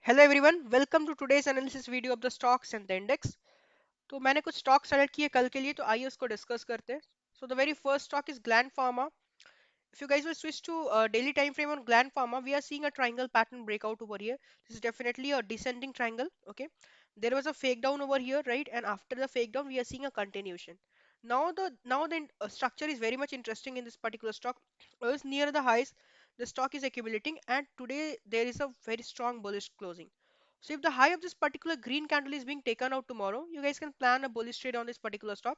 Hello everyone, welcome to today's analysis video of the stocks and the index. तो मैंने कुछ stock select किए कल के लिए, तो आइए उसको डिस्कस करते हैं। So the very first stock is gland pharma. If you guys will switch to daily time frame on Gland Pharma, we are seeing a triangle pattern breakout over here. This is definitely a descending triangle. Okay, there was a fake down over here, right? And after the fake down, we are seeing a continuation. Now the structure is very much interesting in this particular stock. As near the highs, the stock is accumulating, and today there is a very strong bullish closing. So if the high of this particular green candle is being taken out tomorrow, you guys can plan a bullish trade on this particular stock.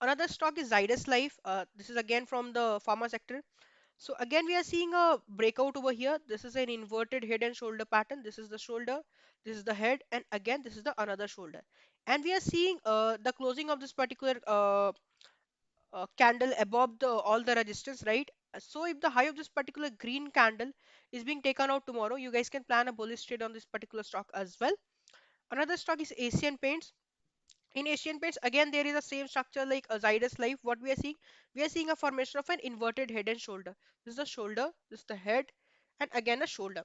Another stock is Zydus Life. This is again from the pharma sector. So again, we are seeing a breakout over here. This is an inverted head and shoulder pattern. This is the shoulder, this is the head, and again, this is the another shoulder. And we are seeing the closing of this particular candle above the all the resistance, right? So if the high of this particular green candle is being taken out tomorrow, you guys can plan a bullish trade on this particular stock as well. Another stock is Asian Paints. In Asian Paints, again, there is the same structure like a Zydus Life. What we are seeing a formation of an inverted head and shoulder. This is the shoulder, this is the head, and again a shoulder.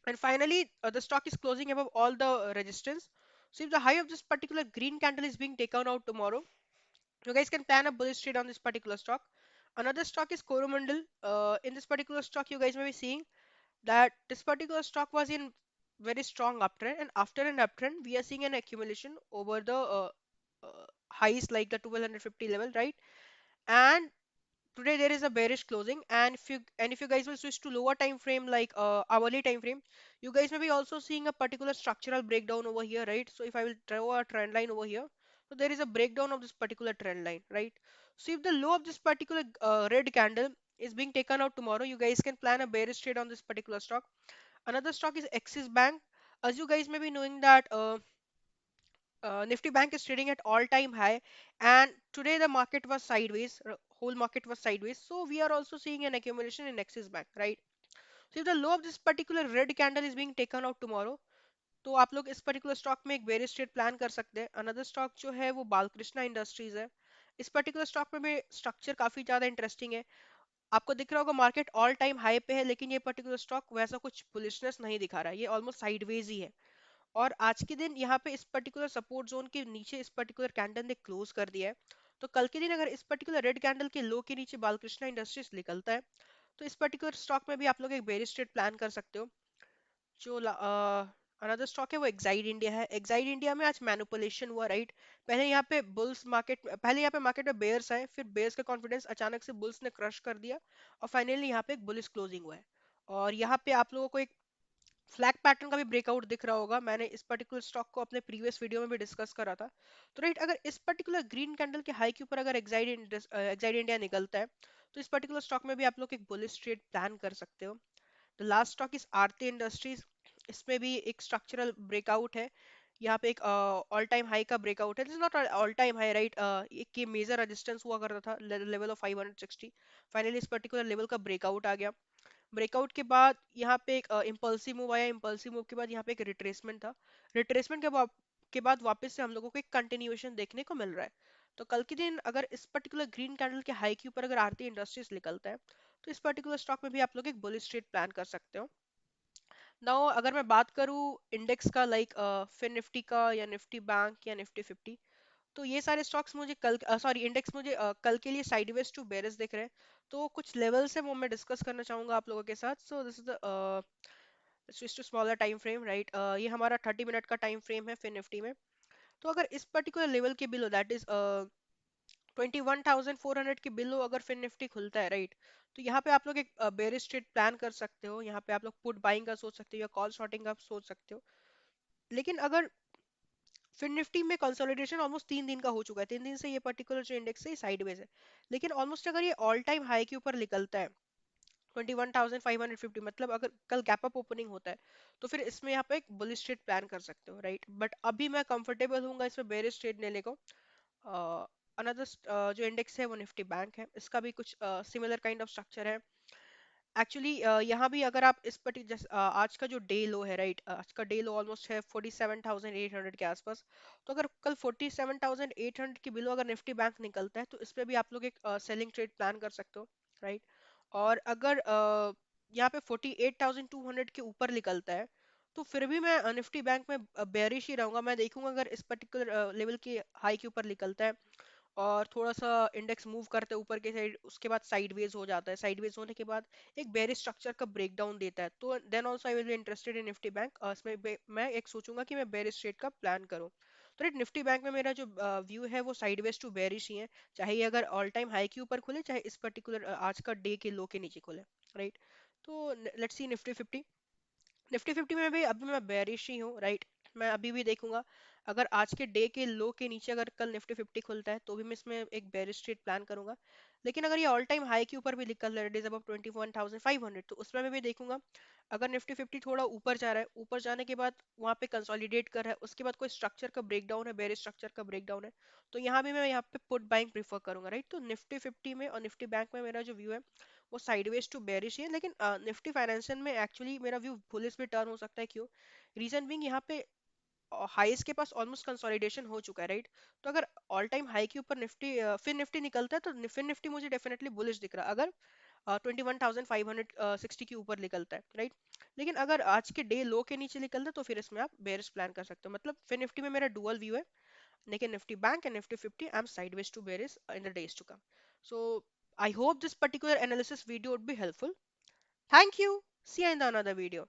And finally, the stock is closing above all the resistance. So if the high of this particular green candle is being taken out tomorrow, you guys can plan a bullish trade on this particular stock. Another stock is Coromandel. In this particular stock, you guys may be seeing that this particular stock was in very strong uptrend, and after an uptrend we are seeing an accumulation over the highs like the 1250 level, right? And today there is a bearish closing, and if you guys will switch to lower time frame like hourly time frame, you guys may be also seeing a particular structural breakdown over here, right? So if I will draw a trend line over here, so there is a breakdown of this particular trend line, right? So if the low of this particular red candle is being taken out tomorrow, you guys can plan a bearish trade on this particular stock. Another stock is Axis Bank. As you guys may be knowing that Nifty Bank is trading at all-time high, and today the market was sideways. Whole market was sideways. So we are also seeing an accumulation in Axis Bank, right? So if the low of this particular red candle is being taken out tomorrow, तो आप लोग इस particular stock में एक bearish trade plan कर सकते हैं. Another stock जो है वो बालकृष्णा इंडस्ट्रीज है. इस पर्टिकुलर स्टॉक में भी स्ट्रक्चर काफी ज्यादा इंटरेस्टिंग है. आपको दिख रहा होगा मार्केट ऑल टाइम हाई पे है, लेकिन ये पर्टिकुलर स्टॉक वैसा कुछ बुलिशनेस नहीं दिखा रहा है. ये ऑलमोस्ट साइडवेज ही है. और आज के दिन यहाँ पे इस पर्टिकुलर सपोर्ट जोन के नीचे इस पर्टिकुलर कैंडल ने क्लोज कर दिया है. तो कल के दिन अगर इस पर्टिकुलर रेड कैंडल के लो के नीचे बालकृष्णा इंडस्ट्रीज निकलता है, तो इस पर्टिकुलर स्टॉक में भी आप लोग एक बेरिश ट्रेड प्लान कर सकते हो. जो अनदर स्टॉक है वो एक्साइड इंडिया है. एक्साइड इंडिया में आज मैनिपुलेशन हुआ, राइट? पहले यहाँ पे बुल्स मार्केट, पहले यहाँ पे मार्केट में बेयर्स आए, फिर बेयर्स का कॉन्फिडेंस अचानक से बुल्स ने क्रश कर दिया, और फाइनली यहाँ पे एक बुलिश क्लोजिंग हुआ है. और यहाँ पे आप लोगों को एक फ्लैग पैटर्न का भी ब्रेकआउट दिख रहा होगा. मैंने इस पर्टिकुलर स्टॉक को अपने प्रीवियस वीडियो में भी डिस्कस करा था. तो राइट, अगर इस पर्टिकुलर ग्रीन कैंडल के हाई के ऊपर अगर एक्साइड इंडिया निकलता है, तो इस पर्टिकुलर स्टॉक में भी आप लोग एक बुलिश ट्रेड प्लान कर सकते हो. The last stock is Aarti industries. इसमें भी एक स्ट्रक्चरल ब्रेकआउट है. यहाँ पे एक ऑल टाइम हाई का ब्रेकआउट है. This is not all time high, right? एक ये मेजर रेजिस्टेंस हुआ करता था लेवल ऑफ 560. फाइनली इस पर्टिकुलर लेवल का ब्रेकआउट आ गया. ब्रेकआउट के बाद यहाँ पे एक इम्पल्सिव मूव आया. इम्पल्सिव मूव के बाद यहाँ पे एक रिट्रेसमेंट था. रिट्रेसमेंट के बाद वापस से हम लोगों को एक कंटिन्यूएशन देखने को मिल रहा है. तो कल के दिन अगर इस पर्टिकुलर ग्रीन कैंडल के हाई के ऊपर अगर आरती इंडस्ट्रीज निकलता है, तो इस पर्टिकुलर स्टॉक में भी आप लोग एक बुलिश ट्रेड प्लान कर सकते हो. नाउ अगर मैं बात करूँ इंडेक्स का, लाइक फिर निफ्टी का या निफ्टी बैंक या निफ्टी 50, तो ये सारे स्टॉक्स मुझे कल, सॉरी इंडेक्स मुझे कल के लिए साइडवेज टू बेरिश दिख रहे हैं. तो कुछ लेवल्स है वो मैं डिस्कस करना चाहूंगा आप लोगों के साथ. So this is the switch to smaller time frame, right? ये हमारा 30 मिनट का टाइम फ्रेम है फिर निफ्टी में. तो अगर इस पर्टिकुलर लेवल के बिलो, दैट इज 21,400 के बिलो अगर फिर निफ्टी खुलता है, राइट, तो यहाँ पे आप लोग एक बेरिश ट्रेड प्लान कर सकते हो. यहाँ पे आप लोग पुट बाइंग का सोच सकते हो या कॉल शॉर्टिंग का सोच सकते हो. लेकिन अगर फिर निफ्टी में कंसोलिडेशन ऑलमोस्ट 3 दिन का हो चुका है, 3 दिन से ये पर्टिकुलर जो इंडेक्स है साइडवेज है. लेकिन ऑलमोस्ट अगर ये ऑल टाइम हाई के ऊपर निकलता है 21,550, मतलब अगर कल गैप अप ओपनिंग होता है, तो फिर इसमें यहाँ पे एक बुलिश ट्रेड प्लान कर सकते हो, राइट? बट अभी मैं कंफर्टेबल हूँ इसमें बेरिश ट्रेड लेने को. अनदर जो इंडेक्स है वो निफ्टी बैंक है. इसका भी कुछ सिमिलर काइंड ऑफ स्ट्रक्चर है. एक्चुअली यहाँ भी अगर आप इस आज का जो डे लो है, राइट, आज का डे लो ऑलमोस्ट है 47,800 के आसपास. तो अगर कल 47,800 के बिलो अगर निफ्टी बैंक निकलता है, तो इस पे भी आप लोग एक सेलिंग ट्रेड प्लान कर सकते हो, राइट? और अगर यहाँ पे 48,200 के ऊपर निकलता है, तो फिर भी मैं निफ्टी बैंक में बेरिश ही रहूंगा। मैं देखूंगा अगर इस पर्टिकुलर लेवल के हाई के ऊपर निकलता है और थोड़ा सा इंडेक्स मूव करते हैं ऊपर के साइड, उसके बाद साइडवेज हो जाता है, साइडवेज होने के बाद एक बेरिश स्ट्रक्चर का ब्रेकडाउन देता है, तो then also I will be interested in Nifty bank. इसमें मैं एक सोचूंगा कि मैं बेरिश ट्रेड का प्लान करूं। तो राइट, निफ्टी बैंक में मेरा जो व्यू है वो साइडवेज टू बेरिश ही है, चाहे ये अगर ऑल टाइम हाई के ऊपर खुले, चाहे इस पर्टिकुलर आज का डे के लो के नीचे खुले। राइट, तो लेट्स सी निफ्टी 50। निफ्टी 50 में भी अभी मैं बेरिश ही हूँ। राइट, मैं अभी भी देखूंगा अगर आज के डे के लो के नीचे अगर कल निफ्टी 50 खुलता है तो भी मैं इसमें एक बेरिश ट्रेड प्लान करूंगा। लेकिन अगर ये ऑल टाइम हाई के ऊपर भी निकल रहा है, इट इज अबव 21,500, तो उसमें मैं भी देखूंगा अगर निफ्टी 50 थोड़ा ऊपर जा रहा है, ऊपर जाने के बाद वहां पे कंसोलिडेट कर रहा है, उसके बाद कोई स्ट्रक्चर का ब्रेकडाउन है, बेरिश स्ट्रक्चर का ब्रेकडाउन है, तो यहाँ भी मैं यहाँ पे पुट बाइंग प्रीफर करूंगा। राइट, तो निफ्टी 50 में और निफ्टी बैंक में मेरा जो व्यू है वो साइडवेज टू बेरिश है। लेकिन निफ्टी फाइनेंशियल में एक्चुअली मेरा व्यू बुलिश भी टर्न हो सकता है। क्यों? रीजन बिंग यहाँ पे हाईस के पास ऑलमोस्ट कंसोलिडेशन हो चुका है। राइट, तो अगर ऑल टाइम हाई के ऊपर निफ्टी फिर निफ्टी निकलता है तो फिर निफ्टी मुझे डेफिनेटली बुलिश दिख रहा है अगर 21,560 के ऊपर निकलता है। राइट, लेकिन अगर आज के डे लो के नीचे निकलता है तो फिर इसमें आप बेयरिश प्लान कर सकते हो। मतलब फिर निफ्टी में मेरा डुअल व्यू है, लेकिन Nifty bank and Nifty 50 I am sideways to bearish in the days to come. So I hope this particular analysis video would be helpful. Thank you. See you in the another video.